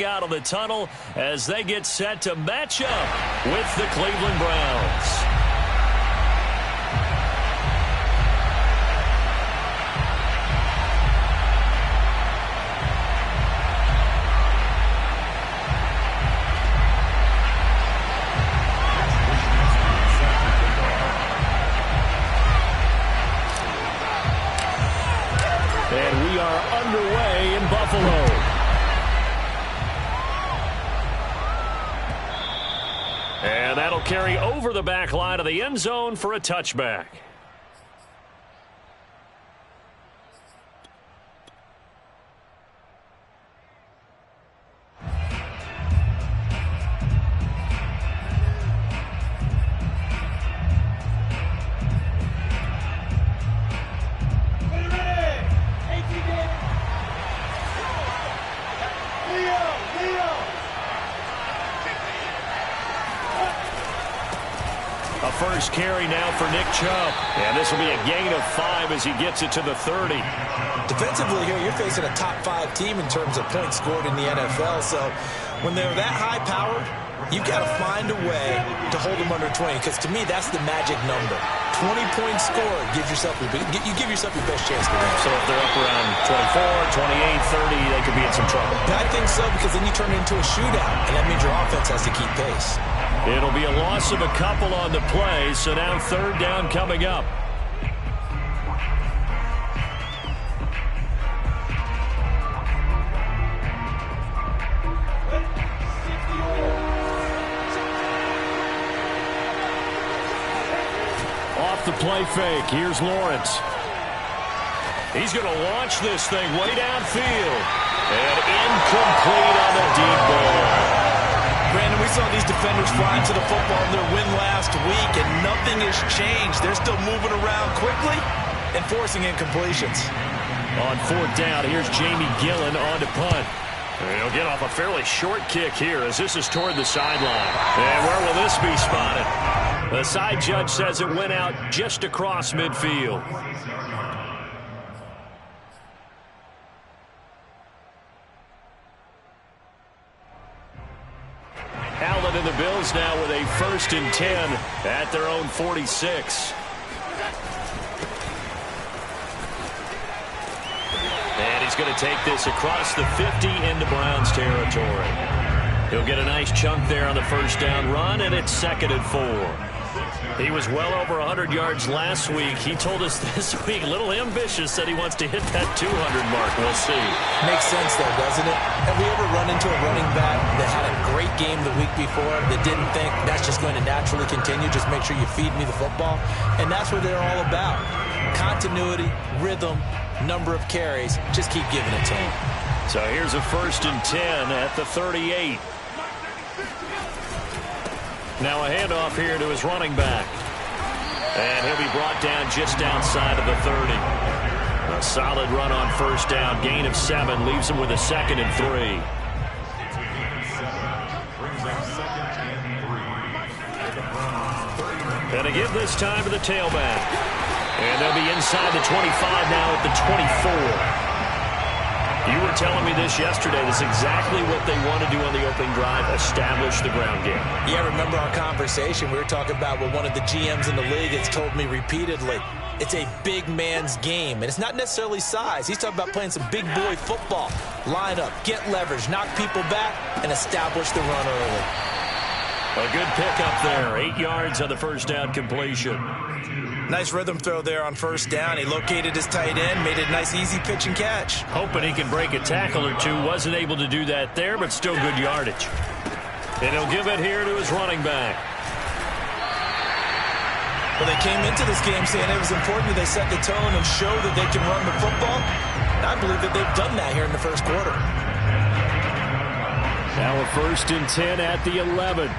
Out of the tunnel as they get set to match up with the Cleveland Browns. And we are underway in Buffalo. And that'll carry over the back line of the end zone for a touchback. A first carry now for Nick Chubb. And this will be a gain of 5 as he gets it to the 30. Defensively here, you're facing a top 5 team in terms of points scored in the NFL. So when they're that high-powered, you've got to find a way to hold them under 20. Because to me, that's the magic number. 20 points scored gives yourself you give yourself your best chance to win. So if they're up around 24, 28, 30, they could be in some trouble. I think so, because then you turn it into a shootout, and that means your offense has to keep pace. It'll be a loss of a couple on the play, so now third down coming up. Off the play fake, here's Lawrence. He's going to launch this thing way downfield. And incomplete on the deep ball. Brandon, we saw these defenders flying to the football in their win last week, and nothing has changed. They're still moving around quickly and forcing incompletions. On fourth down, here's Jamie Gillen on to punt. He'll get off a fairly short kick here as this is toward the sideline. And where will this be spotted? The side judge says it went out just across midfield. Allen and the Bills now with a 1st and 10 at their own 46. And he's going to take this across the 50 into Browns territory. He'll get a nice chunk there on the first down run, and it's 2nd and 4. He was well over 100 yards last week. He told us this week, a little ambitious, said he wants to hit that 200 mark. We'll see. Makes sense, though, doesn't it? Have we ever run into a running back that had a great game the week before that didn't think that's just going to naturally continue? Just make sure you feed me the football. And that's what they're all about. Continuity, rhythm, number of carries. Just keep giving it to him. So here's a 1st and 10 at the 38. Now a handoff here to his running back. And he'll be brought down just outside of the 30. A solid run on first down. Gain of 7 leaves him with a 2nd and 3. And to give this time to the tailback. And they'll be inside the 25 now at the 24. You were telling me this yesterday. This is exactly what they want to do on the opening drive, establish the ground game. Yeah, remember our conversation? We were talking about what one of the GMs in the league has told me repeatedly. It's a big man's game, and it's not necessarily size. He's talking about playing some big boy football. Line up, get leverage, knock people back, and establish the run early. A good pickup there. 8 yards on the first down completion. Nice rhythm throw there on first down. He located his tight end, made it a nice, easy pitch and catch. Hoping he can break a tackle or two. Wasn't able to do that there, but still good yardage. And he'll give it here to his running back. Well, they came into this game saying it was important that they set the tone and show that they can run the football. And I believe that they've done that here in the first quarter. Now a 1st and 10 at the 11.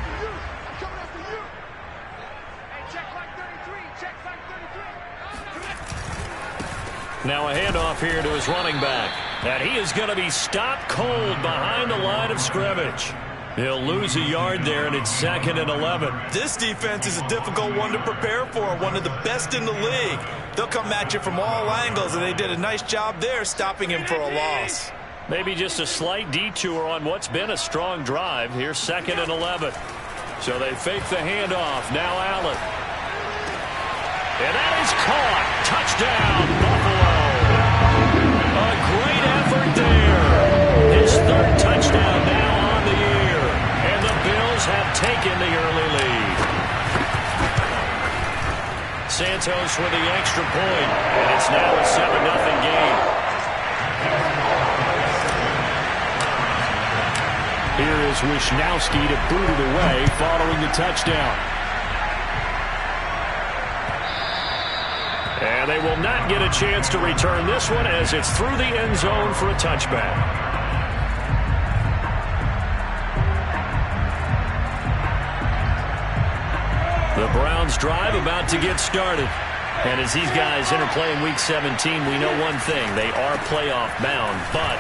Now a handoff here to his running back. And he is going to be stopped cold behind the line of scrimmage. He'll lose a yard there, and it's 2nd and 11. This defense is a difficult one to prepare for, one of the best in the league. They'll come at you from all angles, and they did a nice job there stopping him for a loss. Maybe just a slight detour on what's been a strong drive. Here's 2nd and 11. So they fake the handoff. Now Allen. And that is caught. Touchdown, Buffalo. A great effort there. His 3rd touchdown now on the year. And the Bills have taken the early lead. Santos with the extra point. And it's now a 7-0 game. Here is Wisnowski to boot it away following the touchdown. And they will not get a chance to return this one as it's through the end zone for a touchback. The Browns drive about to get started. And as these guys enter play in Week 17, we know one thing. They are playoff bound, but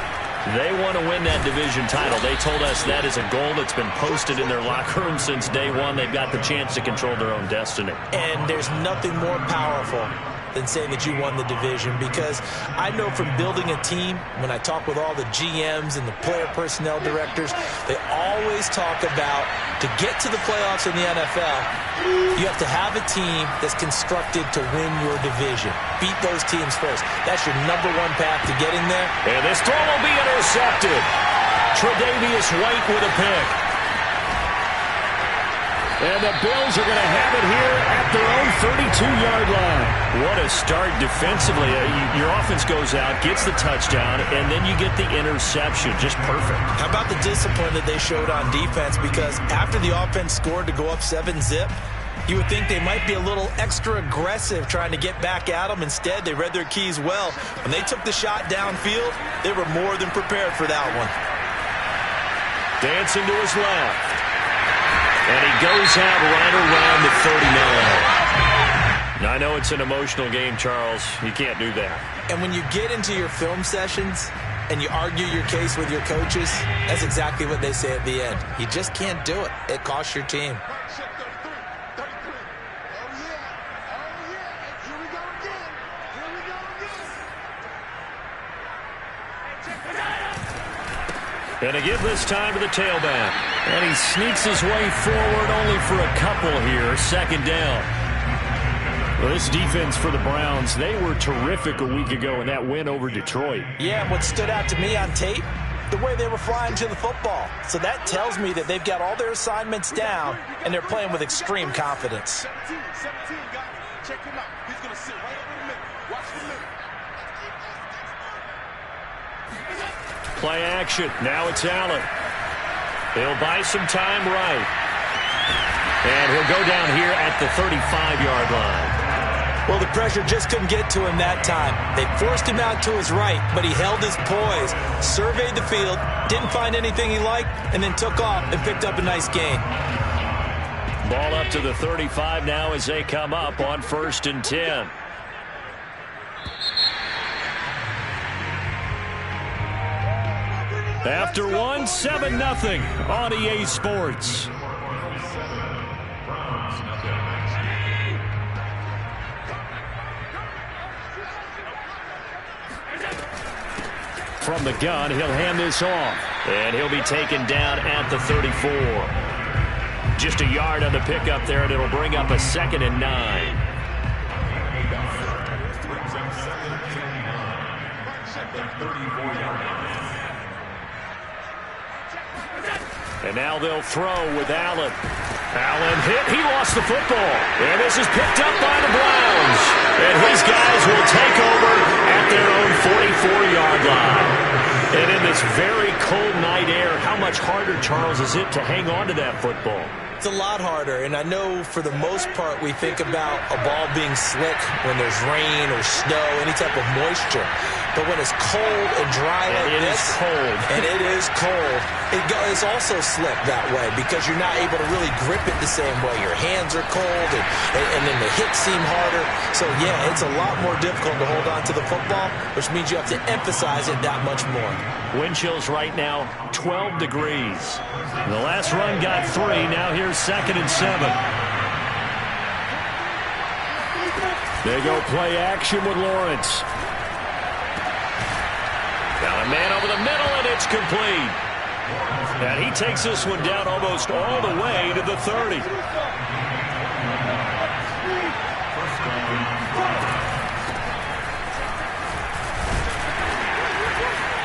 they want to win that division title. They told us that is a goal that's been posted in their locker room since day one. They've got the chance to control their own destiny. And there's nothing more powerful than saying that you won the division, because I know from building a team, when I talk with all the GMs and the player personnel directors, they always talk about, to get to the playoffs in the NFL, you have to have a team that's constructed to win your division. Beat those teams first. That's your #1 path to getting there. And this throw will be intercepted. Tre'Davious White with a pick. And the Bills are going to have it here at their own 32-yard line. What a start defensively. Your offense goes out, gets the touchdown, and then you get the interception. Just perfect. How about the discipline that they showed on defense? Because after the offense scored to go up 7-zip, you would think they might be a little extra aggressive trying to get back at them. Instead, they read their keys well. When they took the shot downfield, they were more than prepared for that one. Dancing to his left. And he goes out right around the 39. Now, I know it's an emotional game, Charles. You can't do that. And when you get into your film sessions and you argue your case with your coaches, that's exactly what they say at the end. You just can't do it. It costs your team. And to give this time to the tailback. And he sneaks his way forward only for a couple here. 2nd down. Well, this defense for the Browns, they were terrific a week ago in that win over Detroit. Yeah, and what stood out to me on tape, the way they were flying to the football. So that tells me that they've got all their assignments down, and they're playing with extreme confidence. 17, got it. Check him out. He's going to sit right over the middle. Watch the middle. Play action. Now it's Allen. He'll buy some time right. And he'll go down here at the 35-yard line. Well, the pressure just couldn't get to him that time. They forced him out to his right, but he held his poise, surveyed the field, didn't find anything he liked, and then took off and picked up a nice gain. Ball up to the 35 now as they come up on 1st and 10. After one, 7-0 on EA Sports. From the gun, he'll hand this off. And he'll be taken down at the 34. Just a yard on the pickup there, and it'll bring up a 2nd and 9. And now they'll throw with Allen. Allen hit. He lost the football. And this is picked up by the Browns. And his guys will take over at their own 44-yard line. And in this very cold night air, how much harder, Charles, is it to hang on to that football? It's a lot harder, and I know for the most part we think about a ball being slick when there's rain or snow, any type of moisture. But when it's cold and dry like this, and it is cold, it is also slick that way because you're not able to really grip it the same way. Your hands are cold, and then the hits seem harder. So, yeah, it's a lot more difficult to hold on to the football, which means you have to emphasize it that much more. Wind chills right now, 12 degrees. The last run got 3. Now here's 2nd and 7. They go play action with Lawrence. Got a man over the middle, and it's complete. And he takes this one down almost all the way to the 30.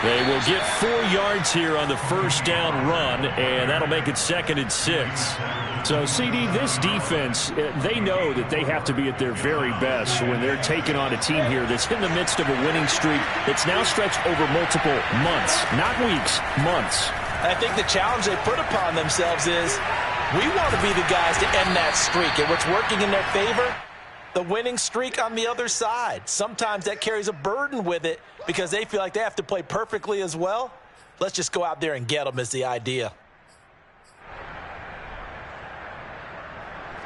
They will get 4 yards here on the first down run, and that'll make it 2nd and 6. So, CD, this defense, they know that they have to be at their very best when they're taking on a team here that's in the midst of a winning streak that's now stretched over multiple months, not weeks, months. I think the challenge they put upon themselves is we want to be the guys to end that streak, and what's working in their favor, the winning streak on the other side. Sometimes that carries a burden with it because they feel like they have to play perfectly as well. Let's just go out there and get them is the idea.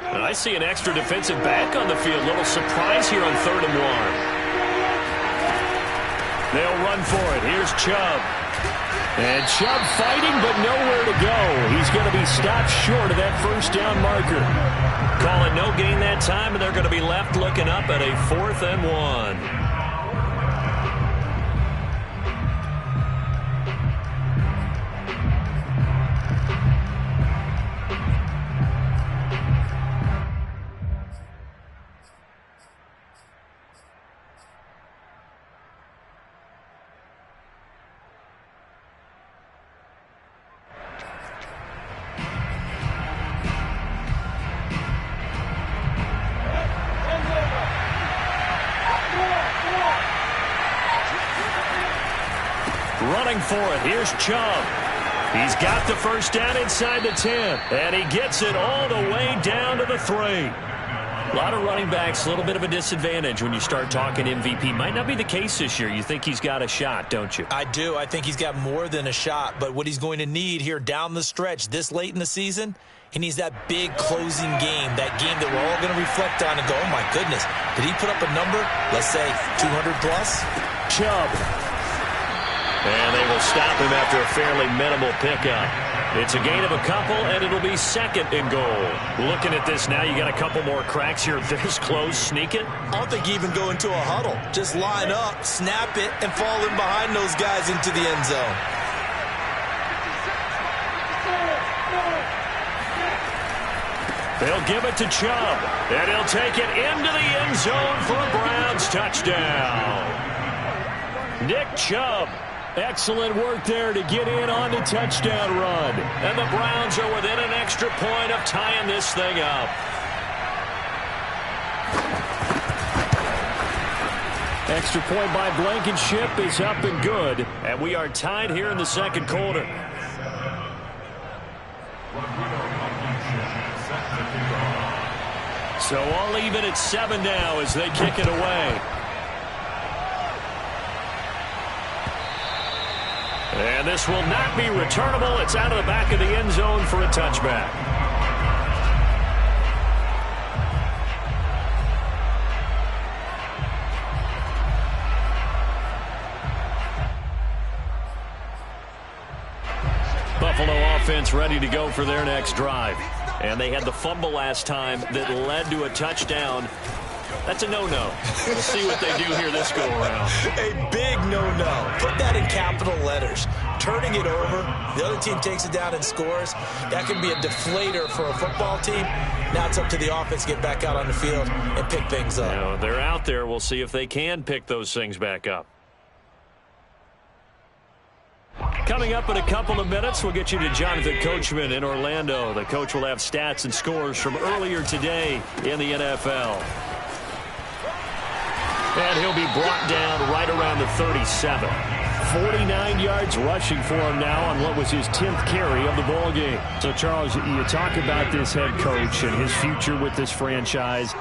And I see an extra defensive back on the field. Little surprise here on 3rd and 1. They'll run for it. Here's Chubb. And Chubb fighting, but nowhere to go. He's going to be stopped short of that first down marker. Call it no gain that time, and they're going to be left looking up at a 4th and 1. Running for it. Here's Chubb. He's got the first down inside the 10. And he gets it all the way down to the 3. A lot of running backs, a little bit of a disadvantage when you start talking MVP. Might not be the case this year. You think he's got a shot, don't you? I do. I think he's got more than a shot. But what he's going to need here down the stretch this late in the season, he needs that big closing game, that game that we're all going to reflect on and go, oh, my goodness, did he put up a number, let's say 200 plus? Chubb. And they will stop him after a fairly minimal pickup. It's a gain of a couple, and it'll be 2nd and goal. Looking at this now, you got a couple more cracks here. This close, sneak it. I don't think you even go into a huddle. Just line up, snap it, and fall in behind those guys into the end zone. They'll give it to Chubb, and he'll take it into the end zone for a Browns touchdown. Nick Chubb. Excellent work there to get in on the touchdown run. And the Browns are within an extra point of tying this thing up. Extra point by Blankenship is up and good. And we are tied here in the 2nd quarter. So all even at 7 now as they kick it away. And this will not be returnable. It's out of the back of the end zone for a touchback. Buffalo offense ready to go for their next drive. And they had the fumble last time that led to a touchdown. That's a no-no. We'll see what they do here this go-around. A big no-no. Put that in capital letters. Turning it over, the other team takes it down and scores. That can be a deflator for a football team. Now it's up to the offense to get back out on the field and pick things up. You know, they're out there. We'll see if they can pick those things back up. Coming up in a couple of minutes, we'll get you to Jonathan Coachman in Orlando. The coach will have stats and scores from earlier today in the NFL. And he'll be brought down right around the 37. 49 yards rushing for him now on what was his 10th carry of the ball game. So, Charles, you talk about this head coach and his future with this franchise.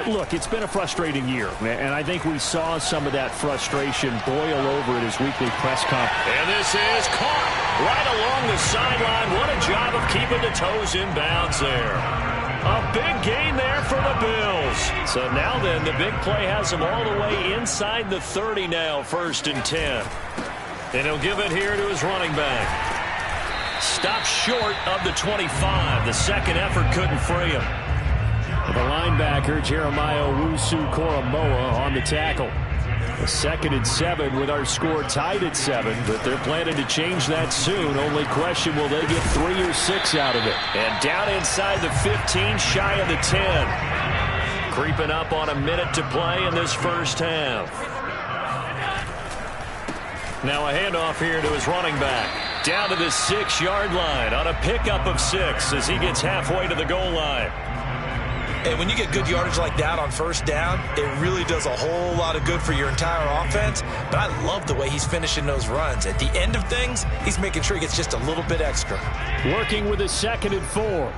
Look, it's been a frustrating year, and I think we saw some of that frustration boil over at his weekly press conference. And this is caught right along the sideline. What a job of keeping the toes in bounds there. A big gain there for the Bills. So now then, the big play has them all the way inside the 30 now, 1st and 10. And he'll give it here to his running back. Stopped short of the 25. The second effort couldn't free him. The linebacker, Jeremiah Owusu-Koramoah, on the tackle. 2nd and 7 with our score tied at 7, but they're planning to change that soon. Only question, will they get 3 or 6 out of it? And down inside the 15, shy of the 10. Creeping up on a minute to play in this first half. Now a handoff here to his running back. Down to the 6-yard line on a pickup of 6 as he gets halfway to the goal line. And when you get good yardage like that on first down, it really does a whole lot of good for your entire offense. But I love the way he's finishing those runs. At the end of things, he's making sure he gets just a little bit extra. Working with a 2nd and 4.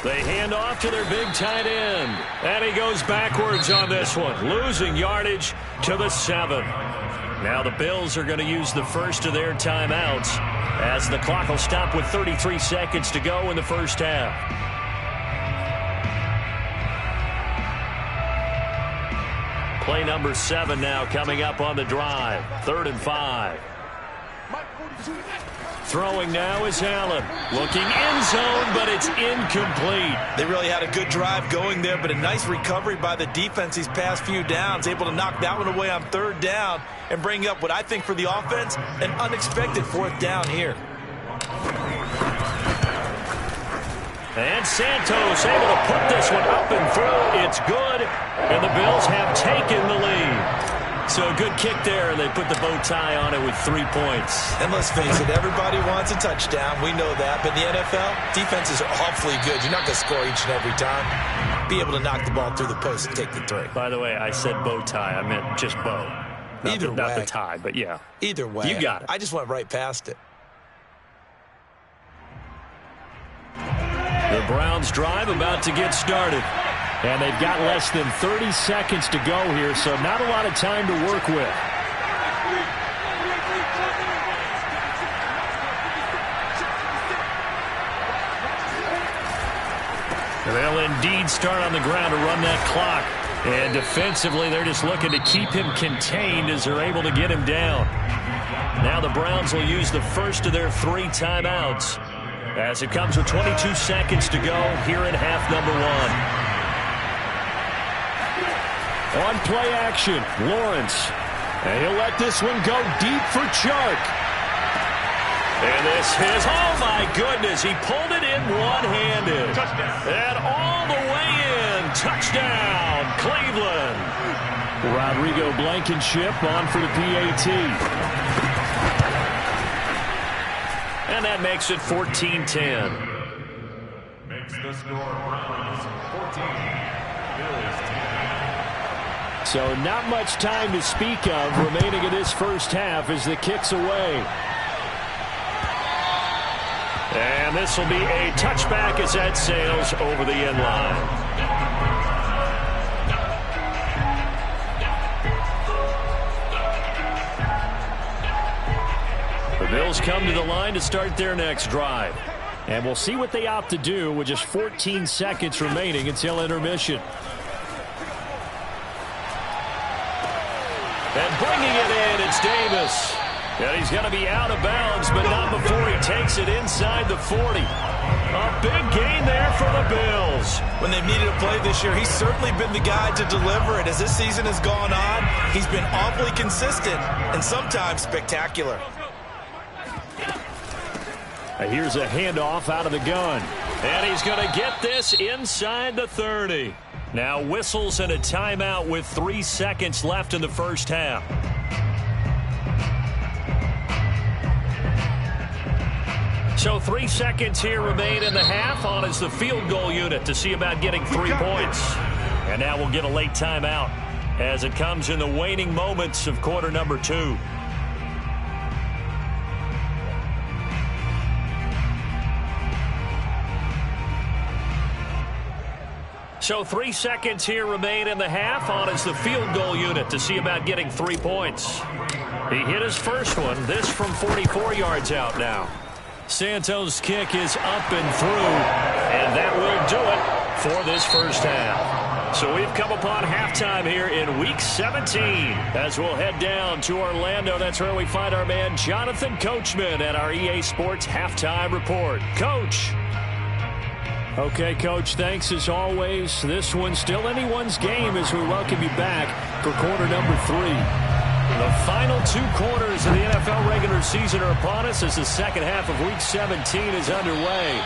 They hand off to their big tight end. And he goes backwards on this one, losing yardage to the 7. Now the Bills are going to use the first of their timeouts as the clock will stop with 33 seconds to go in the first half. Play number 7 now coming up on the drive. 3rd and 5. Throwing now is Allen. Looking end zone, but it's incomplete. They really had a good drive going there, but a nice recovery by the defense these past few downs. Able to knock that one away on 3rd down and bring up what I think for the offense, an unexpected 4th down here. And Santos able to put this one up and through. It's good, and the Bills have taken the lead. So a good kick there, and they put the bow tie on it with 3 points. And let's face it, everybody wants a touchdown. We know that. But in the NFL, defenses are awfully good. You're not going to score each and every time. Be able to knock the ball through the post and take the 3. By the way, I said bow tie. I meant just bow. Not the tie, but yeah. Either way. You got it. I just went right past it. The Browns drive about to get started. And they've got less than 30 seconds to go here, so not a lot of time to work with. They'll indeed start on the ground to run that clock. And defensively, they're just looking to keep him contained as they're able to get him down. Now the Browns will use the first of their 3 timeouts as it comes with 22 seconds to go here in half number 1. On play action, Lawrence. And he'll let this one go deep for Chark. And this is, oh my goodness, he pulled it in one-handed. And all the way in, touchdown, Cleveland. Rodrigo Blankenship on for the PAT. And that makes it 14-10. Makes the score Browns 14, Bills 10. So not much time to speak of remaining in this first half as the kick's away. And this will be a touchback as that sails over the end line. The Bills come to the line to start their next drive. And we'll see what they opt to do with just 14 seconds remaining until intermission. And bringing it in, it's Davis. And he's going to be out of bounds, but not before he takes it inside the 40. A big gain there for the Bills. When they've needed a play this year, he's certainly been the guy to deliver it. As this season has gone on, he's been awfully consistent and sometimes spectacular. Here's a handoff out of the gun. And he's going to get this inside the 30. Now whistles and a timeout with 3 seconds left in the first half. So 3 seconds here remain in the half. On is the field goal unit to see about getting 3 points. And now we'll get a late timeout as it comes in the waning moments of quarter number 2. So 3 seconds here remain in the half. On is the field goal unit to see about getting 3 points. He hit his first one. This from 44 yards out now. Santos' kick is up and through. And that will do it for this first half. So we've come upon halftime here in Week 17. As we'll head down to Orlando, that's where we find our man Jonathan Coachman at our EA Sports Halftime Report. Coach. Okay, Coach, thanks as always. This one's still anyone's game as we welcome you back for quarter number 3. The final 2 quarters of the NFL regular season are upon us as the second half of Week 17 is underway.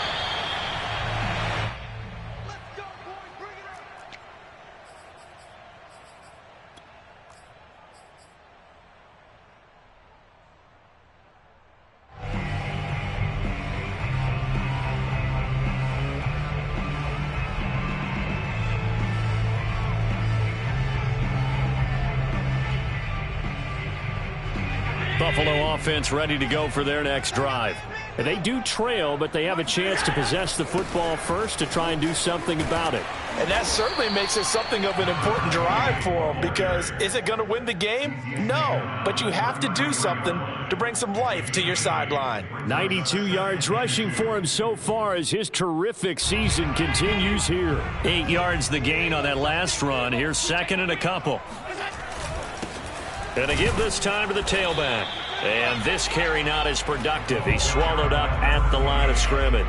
Buffalo offense ready to go for their next drive. They do trail, but they have a chance to possess the football first to try and do something about it. And that certainly makes it something of an important drive for them, because is it going to win the game? No, but you have to do something to bring some life to your sideline. 92 yards rushing for him so far as his terrific season continues here. 8 yards the gain on that last run. Here's second and a couple. And to give this time to the tailback. And this carry not as productive. He swallowed up at the line of scrimmage.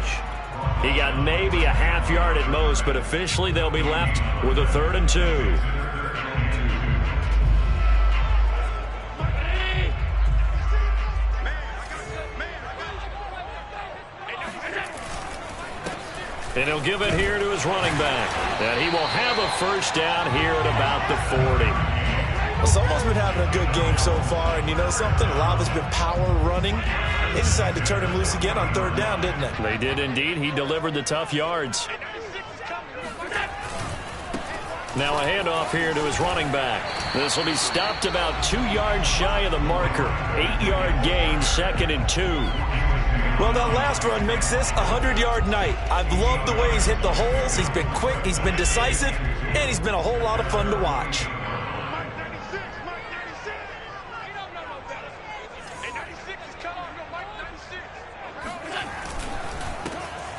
He got maybe a half yard at most, but officially they'll be left with a 3rd and 2. And he'll give it here to his running back. And he will have a first down here at about the 40. Well, someone's been having a good game so far, and you know something? A lot of it's been power running. They decided to turn him loose again on 3rd down, didn't they? They did indeed. He delivered the tough yards. Now a handoff here to his running back. This will be stopped about 2 yards shy of the marker. 8-yard gain, 2nd and 2. Well, that last run makes this a 100-yard night. I've loved the way he's hit the holes. He's been quick, he's been decisive, and he's been a whole lot of fun to watch.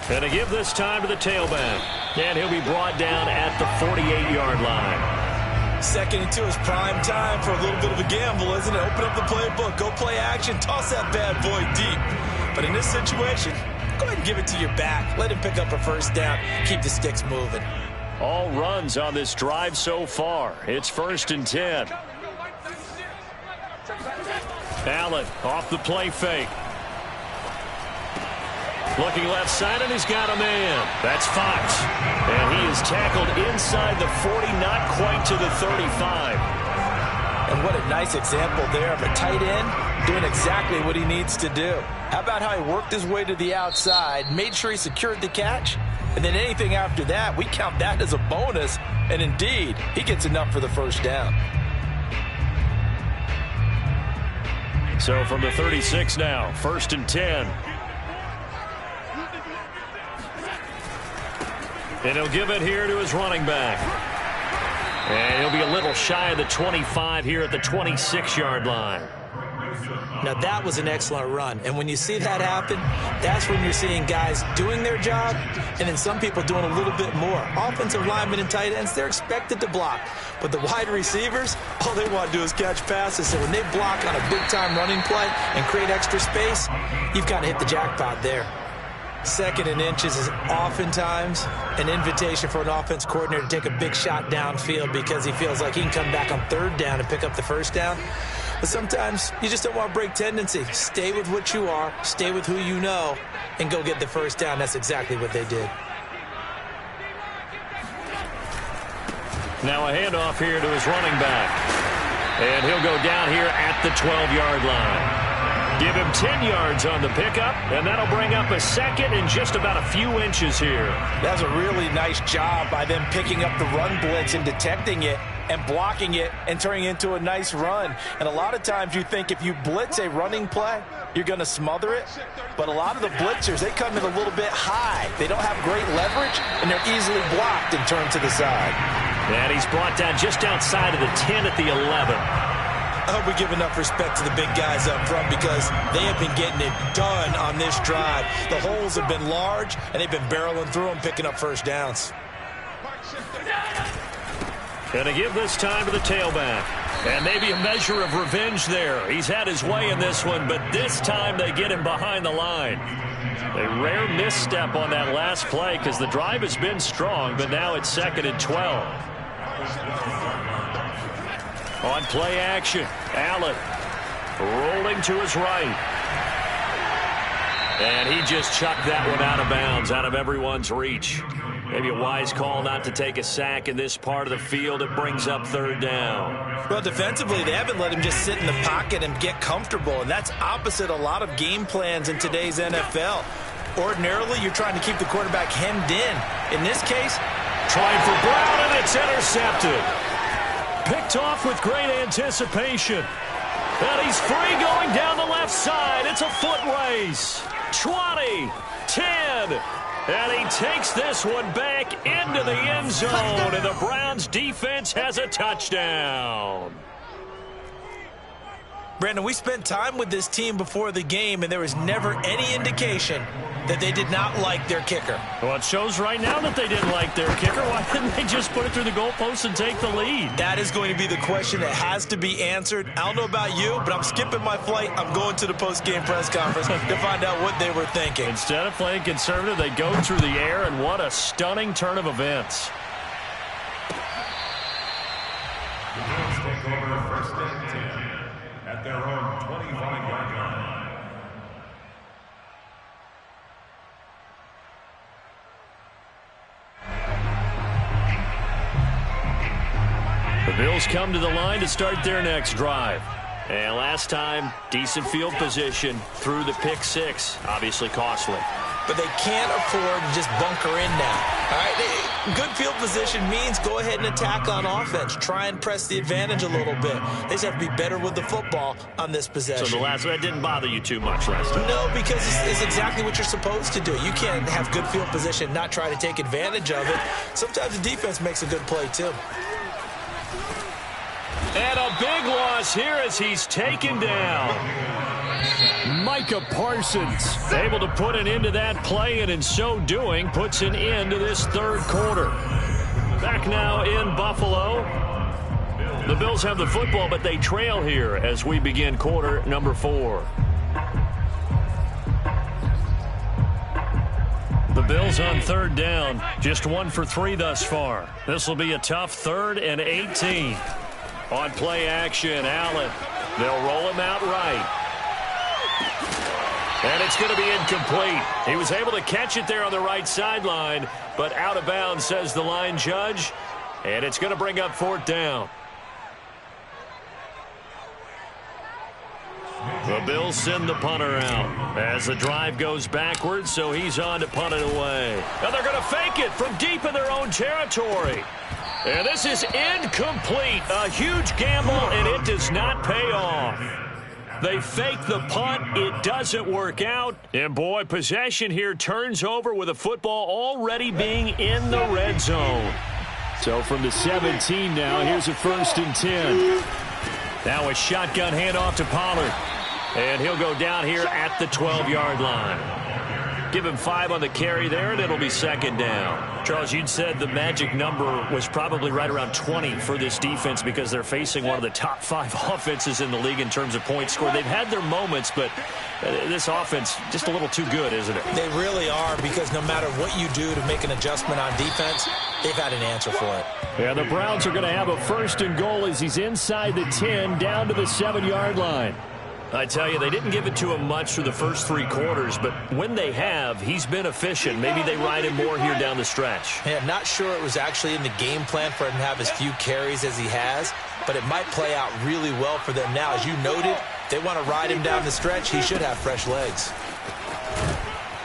And to give this time to the tailback. And he'll be brought down at the 48-yard line. 2nd and 2 is prime time for a little bit of a gamble, isn't it? Open up the playbook, go play action, toss that bad boy deep. But in this situation, go ahead and give it to your back. Let him pick up a first down. Keep the sticks moving. All runs on this drive so far. It's 1st and 10. Allen off the play fake. Looking left side, and he's got a man. That's Fox. And he is tackled inside the 40, not quite to the 35. And what a nice example there of a tight end doing exactly what he needs to do. How about how he worked his way to the outside, made sure he secured the catch, and then anything after that, we count that as a bonus. And indeed, he gets enough for the first down. So from the 36 now, 1st and 10. And he'll give it here to his running back. And he'll be a little shy of the 25 here at the 26-yard line. Now, that was an excellent run. And when you see that happen, that's when you're seeing guys doing their job and then some people doing a little bit more. Offensive linemen and tight ends, they're expected to block. But the wide receivers, all they want to do is catch passes. So when they block on a big-time running play and create extra space, you've got to hit the jackpot there. 2nd and inches is oftentimes an invitation for an offense coordinator to take a big shot downfield because he feels like he can come back on 3rd down and pick up the first down. But sometimes you just don't want to break tendency. Stay with what you are, stay with who you know, and go get the first down. That's exactly what they did. Now a handoff here to his running back. And he'll go down here at the 12-yard line. Give him 10 yards on the pickup, and that'll bring up a 2nd and just about a few inches here. That's a really nice job by them picking up the run blitz and detecting it and blocking it and turning it into a nice run. And a lot of times you think if you blitz a running play, you're going to smother it. But a lot of the blitzers, they come in a little bit high. They don't have great leverage, and they're easily blocked and turned to the side. And he's brought down just outside of the 10 at the 11. I hope we give enough respect to the big guys up front because they have been getting it done on this drive. The holes have been large, and they've been barreling through them, picking up first downs. And to give this time to the tailback. And maybe a measure of revenge there. He's had his way in this one, but this time they get him behind the line. A rare misstep on that last play because the drive has been strong, but now it's 2nd and 12. On play action, Allen rolling to his right. And he just chucked that one out of bounds, out of everyone's reach. Maybe a wise call not to take a sack in this part of the field. It brings up 3rd down. Well, defensively, they haven't let him just sit in the pocket and get comfortable, and that's opposite a lot of game plans in today's NFL. Ordinarily, you're trying to keep the quarterback hemmed in. In this case, trying for Brown, and it's intercepted. Picked off with great anticipation. And he's free going down the left side. It's a foot race. 20, 10, and he takes this one back into the end zone, and the Browns defense has a touchdown. Brandon, we spent time with this team before the game, and there was never any indication that they did not like their kicker. Well, it shows right now that they didn't like their kicker. Why didn't they just put it through the goalpost and take the lead? That is going to be the question that has to be answered. I don't know about you, but I'm skipping my flight. I'm going to the post-game press conference to find out what they were thinking. Instead of playing conservative, they go through the air, and what a stunning turn of events. The Bills take over 1st and 10 at their own 25-yard line. The Bills come to the line to start their next drive. And last time, decent field position through the pick 6. Obviously costly. But they can't afford to just bunker in now. All right, good field position means go ahead and attack on offense. Try and press the advantage a little bit. They just have to be better with the football on this possession. So that didn't bother you too much last time? No, because it's exactly what you're supposed to do. You can't have good field position, not try to take advantage of it. Sometimes the defense makes a good play, too. And a big loss here as he's taken down. Micah Parsons able to put an end to that play, and in so doing puts an end to this 3rd quarter. Back now in Buffalo. The Bills have the football, but they trail here as we begin quarter number 4. The Bills on 3rd down, just 1 for 3 thus far. This will be a tough 3rd and 18. On play action, Allen. They'll roll him out right. And it's going to be incomplete. He was able to catch it there on the right sideline, but out of bounds, says the line judge. And it's going to bring up 4th down. The Bills send the punter out as the drive goes backwards, so he's on to punt it away. And they're going to fake it from deep in their own territory. And this is incomplete. A huge gamble, and it does not pay off. They fake the punt. It doesn't work out. And, boy, possession here turns over with a football already being in the red zone. So from the 17 now, here's a 1st and 10. Now a shotgun handoff to Pollard. And he'll go down here at the 12-yard line. Give him 5 on the carry there, and it'll be 2nd down. Charles, you'd said the magic number was probably right around 20 for this defense because they're facing one of the top 5 offenses in the league in terms of points scored. They've had their moments, but this offense just a little too good, isn't it? They really are, because no matter what you do to make an adjustment on defense, they've had an answer for it. Yeah, the Browns are going to have a 1st and goal as he's inside the 10 down to the 7-yard line. I tell you, they didn't give it to him much through the first 3 quarters, but when they have, he's been efficient. Maybe they ride him more here down the stretch. Yeah, I'm not sure it was actually in the game plan for him to have as few carries as he has, but it might play out really well for them now. As you noted, if they want to ride him down the stretch, he should have fresh legs.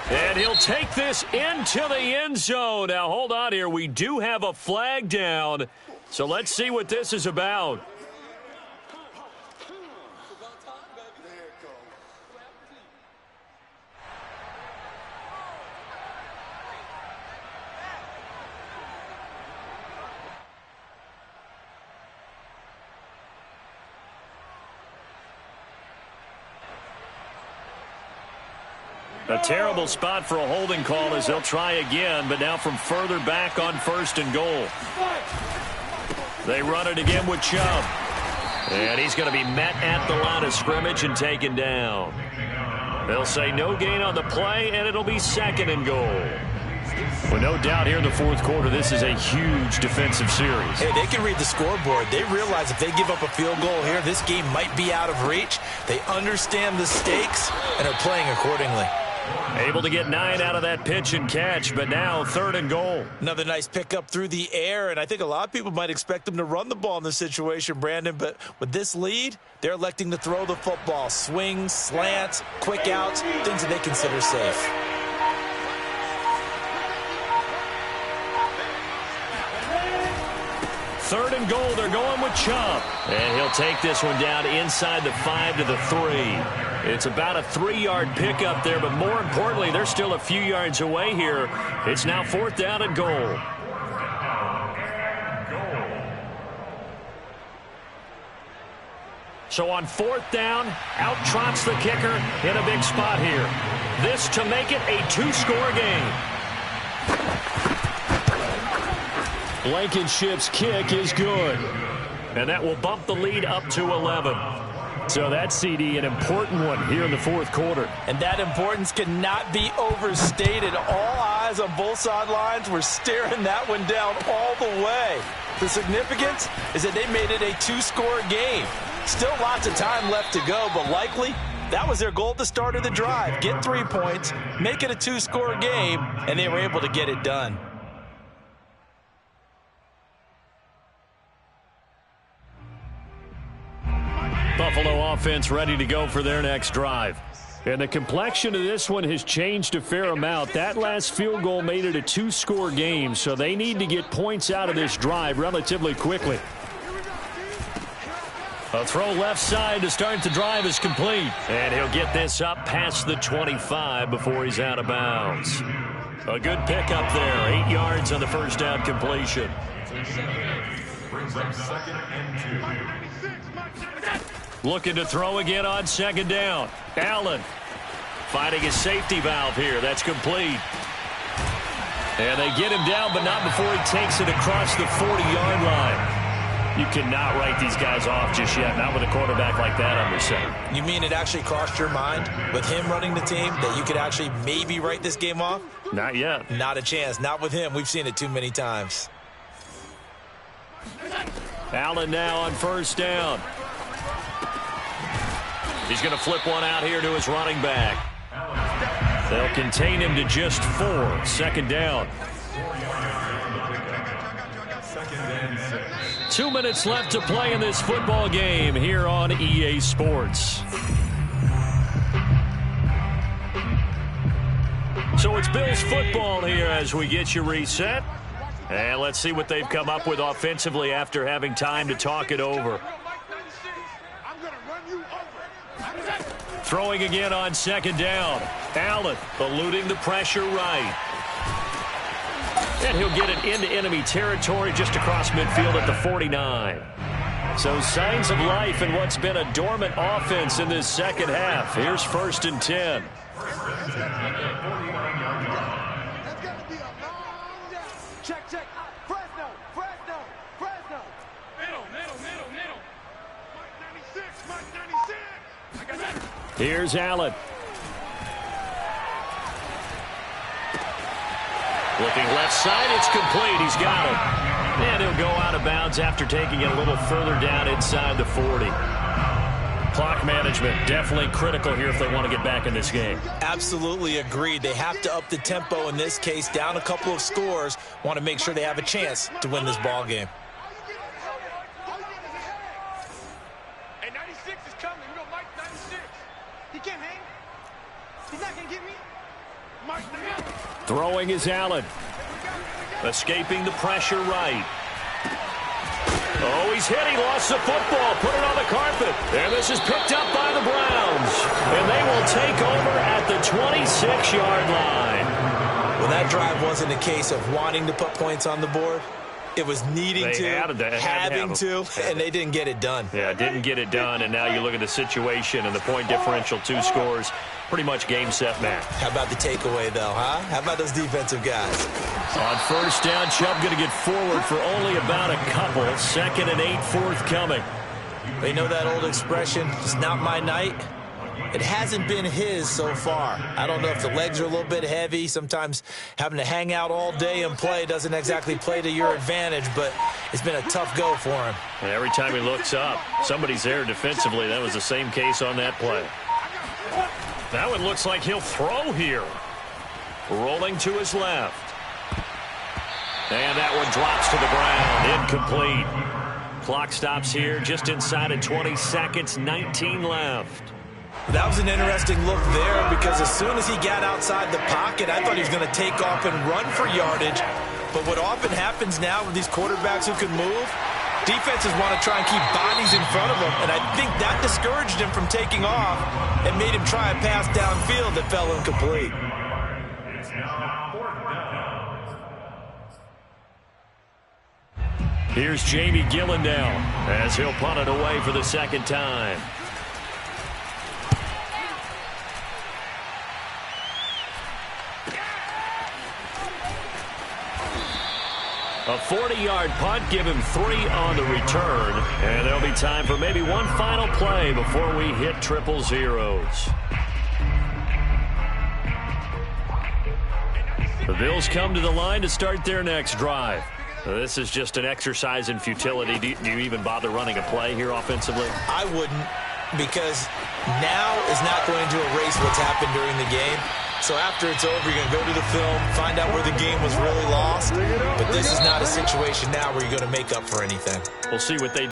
And he'll take this into the end zone. Now, hold on here. We do have a flag down, so let's see what this is about. A terrible spot for a holding call as they'll try again, but now from further back on 1st and goal. They run it again with Chubb. And he's going to be met at the line of scrimmage and taken down. They'll say no gain on the play, and it'll be 2nd and goal. Well, no doubt here in the fourth quarter, this is a huge defensive series. Hey, they can read the scoreboard. They realize if they give up a field goal here, this game might be out of reach. They understand the stakes and are playing accordingly. Able to get 9 out of that pitch and catch, but now 3rd and goal. Another nice pickup through the air, and I think a lot of people might expect them to run the ball in this situation, Brandon, but with this lead, they're electing to throw the football. Swings, slants, quick outs, things that they consider safe. Third and goal, they're going with Chubb. And he'll take this one down inside the 5 to the 3. It's about a 3-yard pickup there, but more importantly, they're still a few yards away here. It's now 4th down and goal. So on 4th down, out trots the kicker in a big spot here. This to make it a 2-score game. Blankenship's kick is good. And that will bump the lead up to 11. So that, CD, an important one here in the fourth quarter. And that importance cannot be overstated. All eyes on both sidelines were staring that one down all the way. The significance is that they made it a 2-score game. Still lots of time left to go, but likely that was their goal at the start of the drive. Get 3 points, make it a 2-score game, and they were able to get it done. Buffalo offense ready to go for their next drive. And the complexion of this one has changed a fair amount. That last field goal made it a 2-score game, so they need to get points out of this drive relatively quickly. A throw left side to start the drive is complete. And he'll get this up past the 25 before he's out of bounds. A good pickup there. 8 yards on the first down completion. Brings up 2nd and 2. Looking to throw again on 2nd down. Allen finding his safety valve here. That's complete. And they get him down, but not before he takes it across the 40-yard line. You cannot write these guys off just yet, not with a quarterback like that under center. You mean it actually crossed your mind with him running the team that you could actually maybe write this game off? Not yet. Not a chance. Not with him. We've seen it too many times. Allen now on 1st down. He's going to flip one out here to his running back. They'll contain him to just 4. 2nd down. 2 minutes left to play in this football game here on EA Sports. So it's Bills football here as we get you reset. And let's see what they've come up with offensively after having time to talk it over. Throwing again on 2nd down. Allen eluding the pressure right. And he'll get it into enemy territory just across midfield at the 49. So signs of life in what's been a dormant offense in this second half. Here's 1st and 10. Check. Fresno. Middle. Mike 96. I got that. Here's Allen. Looking left side, it's complete. He's got it. And he'll go out of bounds after taking it a little further down inside the 40. Clock management definitely critical here if they want to get back in this game. Absolutely agreed. They have to up the tempo in this case, down a couple of scores. Want to make sure they have a chance to win this ball game. Hey, 96 is coming. You know Mike 96. He can't hang. He's not going to get me. Mike 96. Throwing is Allen. Escaping the pressure right. Oh, he's hit. He lost the football. Put it on the carpet. And this is picked up by the Browns. And they will take over at the 26-yard line. Well, that drive wasn't a case of wanting to put points on the board. It was needing to, having to, and they didn't get it done. Yeah, didn't get it done, and now you look at the situation and the point differential, 2 scores, pretty much game, set, match. How about the takeaway, though, huh? How about those defensive guys? On 1st down, Chubb going to get forward for only about a couple. 2nd and 8 forthcoming. They know that old expression, it's not my night. It hasn't been his so far. I don't know if the legs are a little bit heavy. Sometimes having to hang out all day and play doesn't exactly play to your advantage, but it's been a tough go for him. And every time he looks up, somebody's there defensively. That was the same case on that play. That one looks like he'll throw here. Rolling to his left. And that one drops to the ground. Incomplete. Clock stops here just inside of 20 seconds, 19 left. That was an interesting look there because as soon as he got outside the pocket, I thought he was going to take off and run for yardage. But what often happens now with these quarterbacks who can move, defenses want to try and keep bodies in front of them. And I think that discouraged him from taking off and made him try a pass downfield that fell incomplete. It's now 4th down. Here's Jamie Gillendow as he'll punt it away for the second time. A 40-yard punt, give him 3 on the return. And there'll be time for maybe one final play before we hit triple zeros. The Bills come to the line to start their next drive. This is just an exercise in futility. Do you even bother running a play here offensively? I wouldn't, because now is not going to erase what's happened during the game. So after it's over, you're going to go to the film, find out where the game was really lost. But this is not a situation now where you're going to make up for anything. We'll see what they